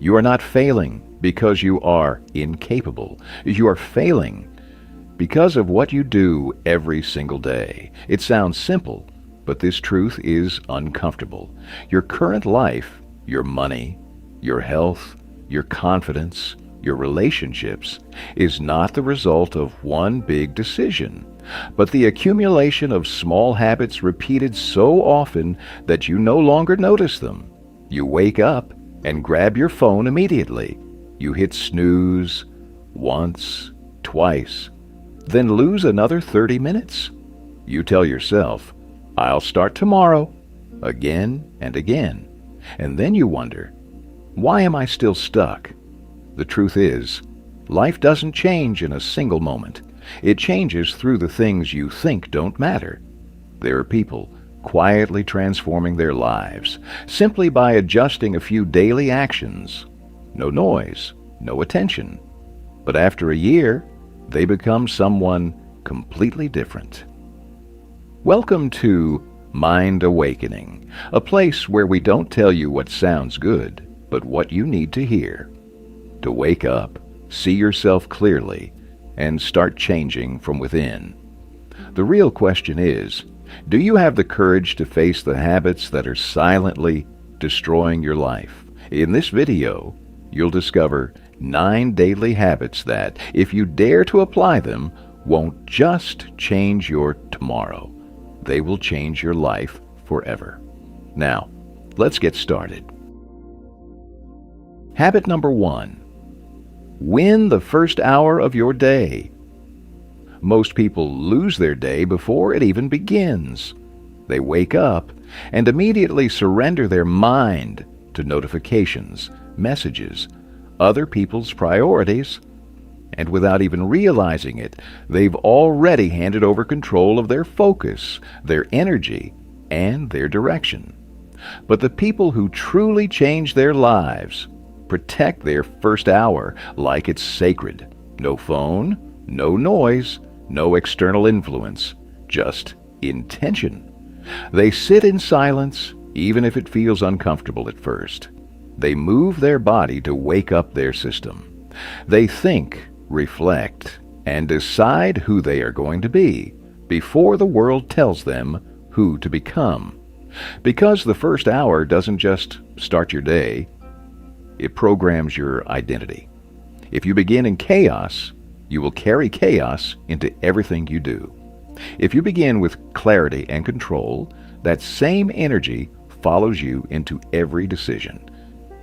You are not failing because you are incapable. You are failing because of what you do every single day. It sounds simple, but this truth is uncomfortable. Your current life, your money, your health, your confidence, your relationships, is not the result of one big decision, but the accumulation of small habits repeated so often that you no longer notice them. You wake up and grab your phone immediately. You hit snooze once, twice, then lose another 30 minutes. You tell yourself, I'll start tomorrow, again and again. And then you wonder, why am I still stuck? The truth is, life doesn't change in a single moment. It changes through the things you think don't matter. There are people quietly transforming their lives simply by adjusting a few daily actions. No noise, no attention. But after a year, they become someone completely different. Welcome to Mind Awakening, a place where we don't tell you what sounds good, but what you need to hear. To wake up, see yourself clearly, and start changing from within. The real question is, do you have the courage to face the habits that are silently destroying your life? In this video, you'll discover 9 daily habits that, if you dare to apply them, won't just change your tomorrow. They will change your life forever. Now, let's get started. Habit number 1. Win the first hour of your day. Most people lose their day before it even begins. They wake up and immediately surrender their mind to notifications, messages, other people's priorities, and without even realizing it, they've already handed over control of their focus, their energy, and their direction. But the people who truly change their lives protect their first hour like it's sacred. No phone, no noise, no external influence, just intention. They sit in silence, even if it feels uncomfortable at first. They move their body to wake up their system. They think, reflect, and decide who they are going to be before the world tells them who to become. Because the first hour doesn't just start your day, it programs your identity. If you begin in chaos, you will carry chaos into everything you do. If you begin with clarity and control, that same energy follows you into every decision.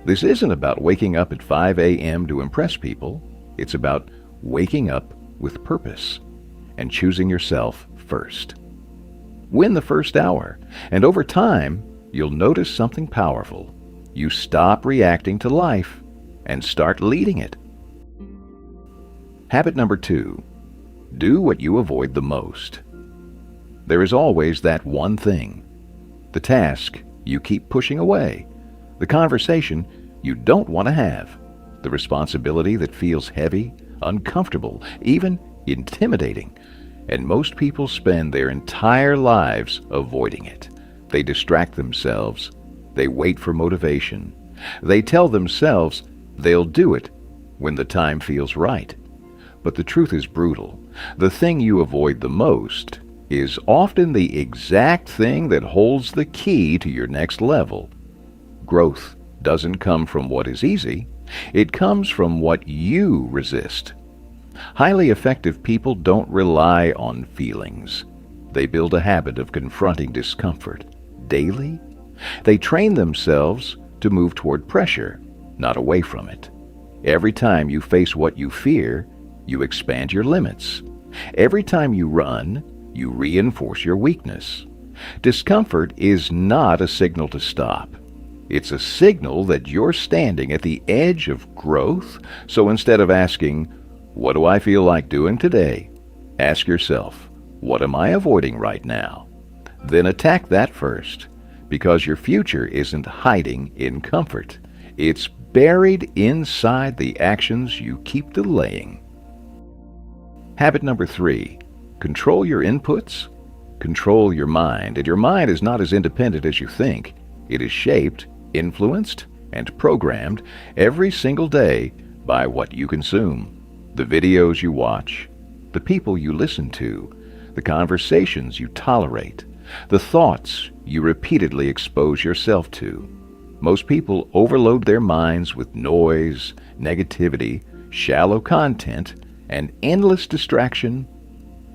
This isn't about waking up at 5 a.m. to impress people. It's about waking up with purpose and choosing yourself first. Win the first hour, and over time, you'll notice something powerful. You stop reacting to life and start leading it. Habit number 2. Do what you avoid the most. There is always that one thing, the task you keep pushing away, the conversation you don't want to have, the responsibility that feels heavy, uncomfortable, even intimidating. And most people spend their entire lives avoiding it. They distract themselves. They wait for motivation. They tell themselves they'll do it when the time feels right. But the truth is brutal. The thing you avoid the most is often the exact thing that holds the key to your next level. Growth doesn't come from what is easy. It comes from what you resist. Highly effective people don't rely on feelings. They build a habit of confronting discomfort daily. They train themselves to move toward pressure, not away from it. Every time you face what you fear, you expand your limits. Every time you run, you reinforce your weakness. Discomfort is not a signal to stop. It's a signal that you're standing at the edge of growth. So instead of asking, "What do I feel like doing today?" ask yourself, "What am I avoiding right now?" Then attack that first, because your future isn't hiding in comfort. It's buried inside the actions you keep delaying. Habit number 3. Control your inputs, control your mind. And your mind is not as independent as you think. It is shaped, influenced, and programmed every single day by what you consume, the videos you watch, the people you listen to, the conversations you tolerate, the thoughts you repeatedly expose yourself to. Most people overload their minds with noise, negativity, shallow content, and endless distraction,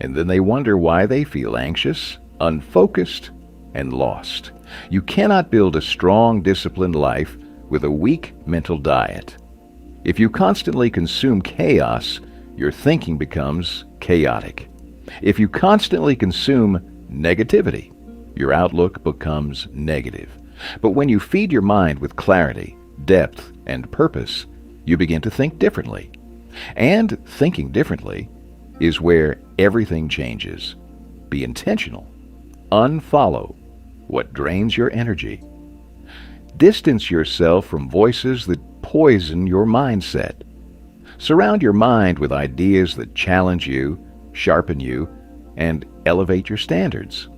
and then they wonder why they feel anxious, unfocused, and lost. You cannot build a strong, disciplined life with a weak mental diet. If you constantly consume chaos, your thinking becomes chaotic. If you constantly consume negativity, your outlook becomes negative. But when you feed your mind with clarity, depth, and purpose, you begin to think differently. And thinking differently is where everything changes. Be intentional. Unfollow what drains your energy. Distance yourself from voices that poison your mindset. Surround your mind with ideas that challenge you, sharpen you, and elevate your standards.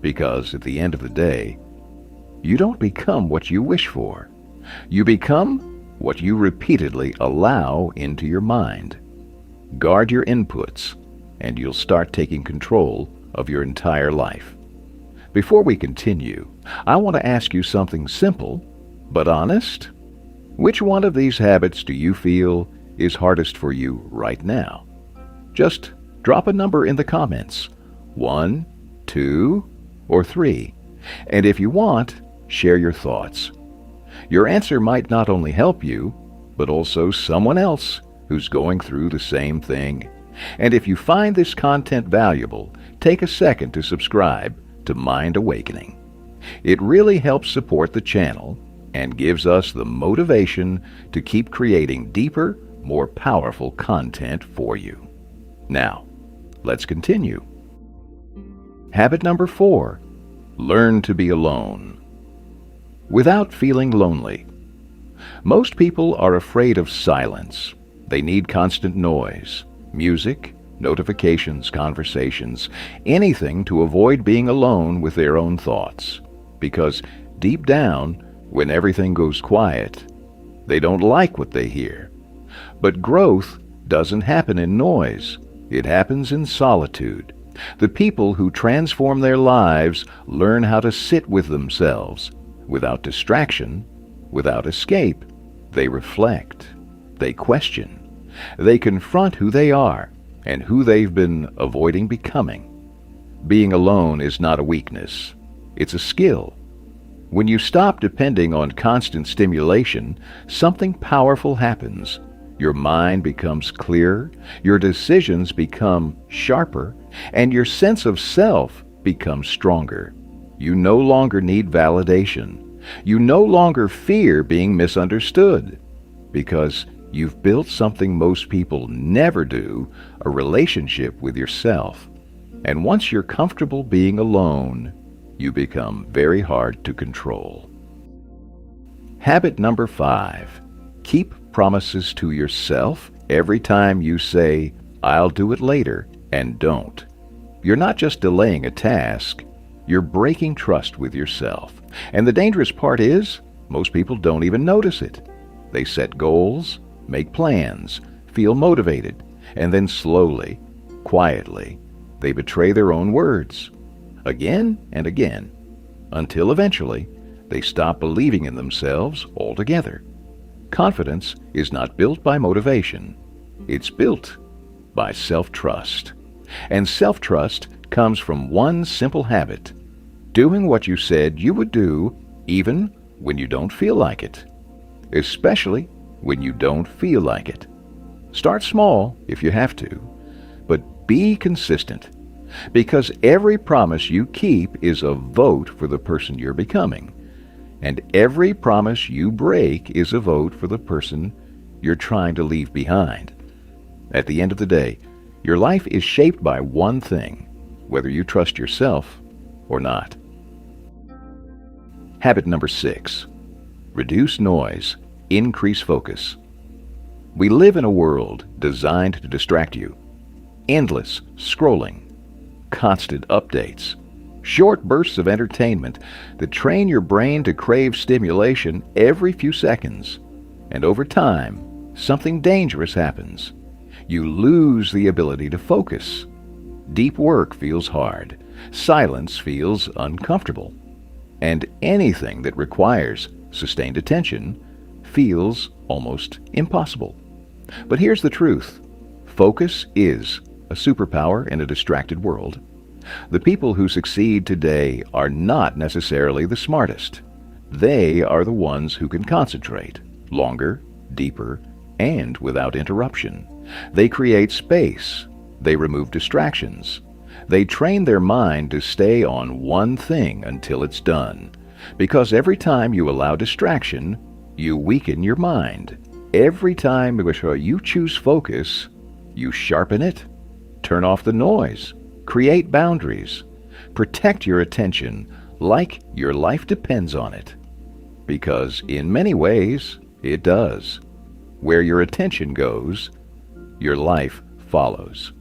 Because at the end of the day, you don't become what you wish for. You become what you repeatedly allow into your mind. Guard your inputs, and you'll start taking control of your entire life. Before we continue, I want to ask you something simple but honest. Which one of these habits do you feel is hardest for you right now? Just drop a number in the comments. 1, 2, or 3. And if you want, share your thoughts. Your answer might not only help you, but also someone else who's going through the same thing. And if you find this content valuable, take a second to subscribe to Mind Awakening. It really helps support the channel and gives us the motivation to keep creating deeper, more powerful content for you. Now, let's continue. Habit number 4, learn to be alone. Without feeling lonely. Most people are afraid of silence. They need constant noise, music, notifications, conversations, anything to avoid being alone with their own thoughts. Because deep down, when everything goes quiet, they don't like what they hear. But growth doesn't happen in noise. It happens in solitude. The people who transform their lives learn how to sit with themselves, without distraction, without escape. They reflect. They question. They confront who they are and who they've been avoiding becoming. Being alone is not a weakness. It's a skill. When you stop depending on constant stimulation, something powerful happens. Your mind becomes clearer, your decisions become sharper, and your sense of self becomes stronger. You no longer need validation. You no longer fear being misunderstood, because you've built something most people never do, a relationship with yourself. And once you're comfortable being alone, you become very hard to control. Habit number 5, keep promises to yourself every time you say, "I'll do it later," and don't. You're not just delaying a task, you're breaking trust with yourself. And the dangerous part is, most people don't even notice it. They set goals, make plans, feel motivated, and then slowly, quietly, they betray their own words, again and again, until eventually they stop believing in themselves altogether. Confidence is not built by motivation. It's built by self-trust. And self-trust comes from one simple habit: doing what you said you would do even when you don't feel like it. Especially when you don't feel like it. Start small if you have to, but be consistent. Because every promise you keep is a vote for the person you're becoming. And every promise you break is a vote for the person you're trying to leave behind. At the end of the day, your life is shaped by one thing, whether you trust yourself or not. Habit number 6, reduce noise, increase focus. We live in a world designed to distract you. Endless scrolling, constant updates, Short bursts of entertainment that train your brain to crave stimulation every few seconds. And over time, something dangerous happens. You lose the ability to focus. Deep work feels hard. Silence feels uncomfortable. And anything that requires sustained attention feels almost impossible. But here's the truth. Focus is a superpower in a distracted world. The people who succeed today are not necessarily the smartest. They are the ones who can concentrate longer, deeper, and without interruption. They create space. They remove distractions. They train their mind to stay on one thing until it's done. Because every time you allow distraction, you weaken your mind. Every time you choose focus, you sharpen it, turn off the noise, create boundaries, protect your attention like your life depends on it. Because in many ways, it does. Where your attention goes, your life follows.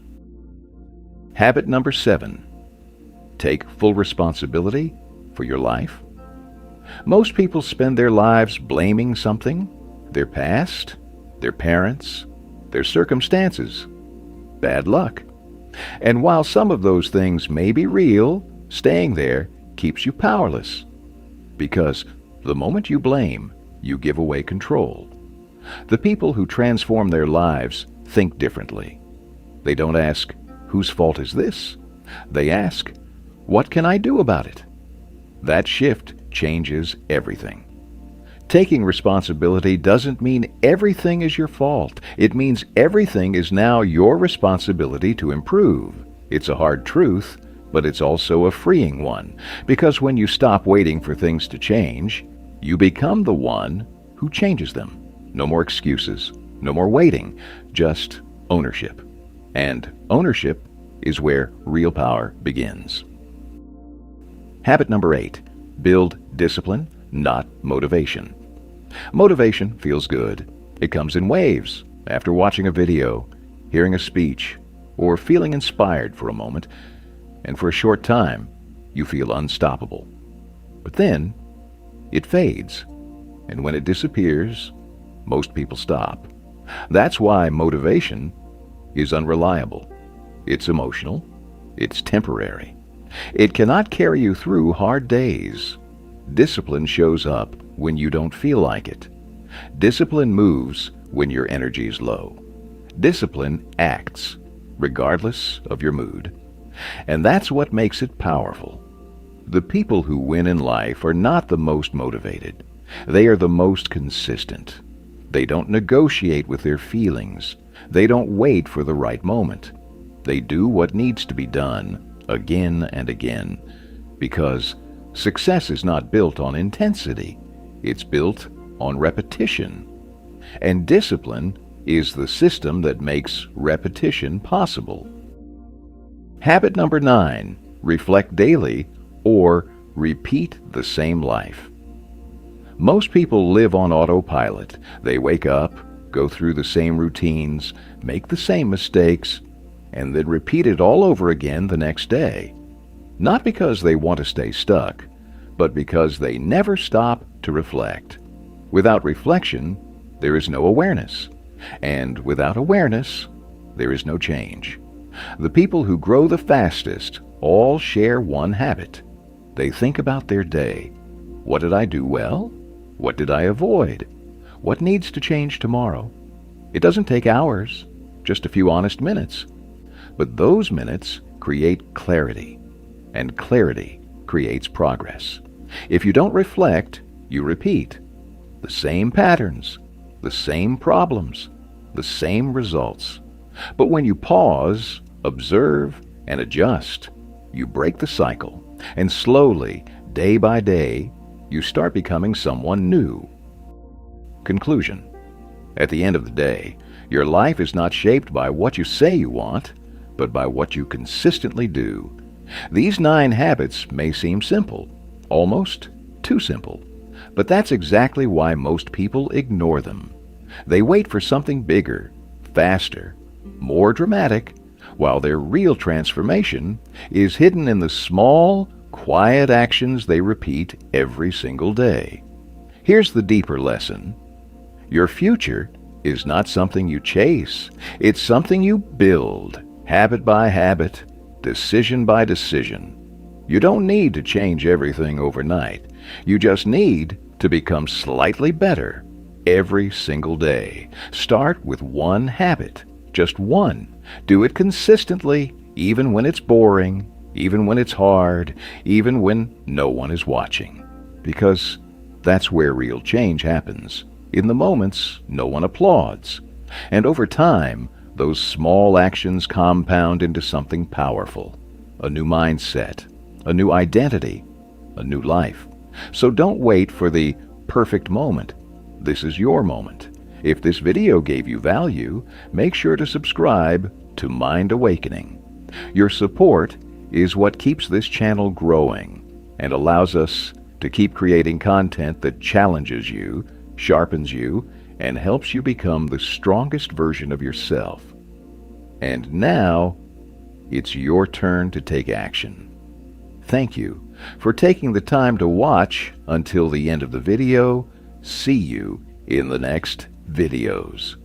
Habit number 7. Take full responsibility for your life. Most people spend their lives blaming something, their past, their parents, their circumstances, bad luck. And while some of those things may be real, staying there keeps you powerless. Because the moment you blame, you give away control. The people who transform their lives think differently. They don't ask, whose fault is this? They ask, what can I do about it? That shift changes everything. Taking responsibility doesn't mean everything is your fault. It means everything is now your responsibility to improve. It's a hard truth, but it's also a freeing one. Because when you stop waiting for things to change, you become the one who changes them. No more excuses, no more waiting, just ownership. And ownership is where real power begins. Habit number 8. Build discipline, not motivation. Motivation feels good. It comes in waves, after watching a video, hearing a speech, or feeling inspired for a moment, and for a short time, you feel unstoppable. But then, it fades, and when it disappears, most people stop. That's why motivation is unreliable. It's emotional. It's temporary. It cannot carry you through hard days. Discipline shows up when you don't feel like it. Discipline moves when your energy is low. Discipline acts regardless of your mood. And that's what makes it powerful. The people who win in life are not the most motivated. They are the most consistent. They don't negotiate with their feelings. They don't wait for the right moment. They do what needs to be done again and again, because success is not built on intensity. It's built on repetition. And discipline is the system that makes repetition possible. Habit number 9. Reflect daily or repeat the same life. Most people live on autopilot. They wake up, go through the same routines, make the same mistakes, and then repeat it all over again the next day. Not because they want to stay stuck, but because they never stop to reflect. Without reflection, there is no awareness. And without awareness, there is no change. The people who grow the fastest all share one habit. They think about their day. What did I do well? What did I avoid? What needs to change tomorrow? It doesn't take hours, just a few honest minutes. But those minutes create clarity, and clarity creates progress. If you don't reflect, you repeat. The same patterns, the same problems, the same results. But when you pause, observe, and adjust, you break the cycle, and slowly, day by day, you start becoming someone new. Conclusion. At the end of the day, your life is not shaped by what you say you want, but by what you consistently do. These 9 habits may seem simple, almost too simple, but that's exactly why most people ignore them. They wait for something bigger, faster, more dramatic, while their real transformation is hidden in the small, quiet actions they repeat every single day. Here's the deeper lesson. Your future is not something you chase. It's something you build, habit by habit, decision by decision. You don't need to change everything overnight. You just need to become slightly better every single day. Start with one habit, just one. Do it consistently, even when it's boring, even when it's hard, even when no one is watching. Because that's where real change happens. In the moments no one applauds. And over time, those small actions compound into something powerful. A new mindset, a new identity, a new life. So don't wait for the perfect moment. This is your moment. If this video gave you value, make sure to subscribe to Mind Awakening. Your support is what keeps this channel growing and allows us to keep creating content that challenges you, sharpens you, and helps you become the strongest version of yourself. And now, it's your turn to take action. Thank you for taking the time to watch until the end of the video. See you in the next videos.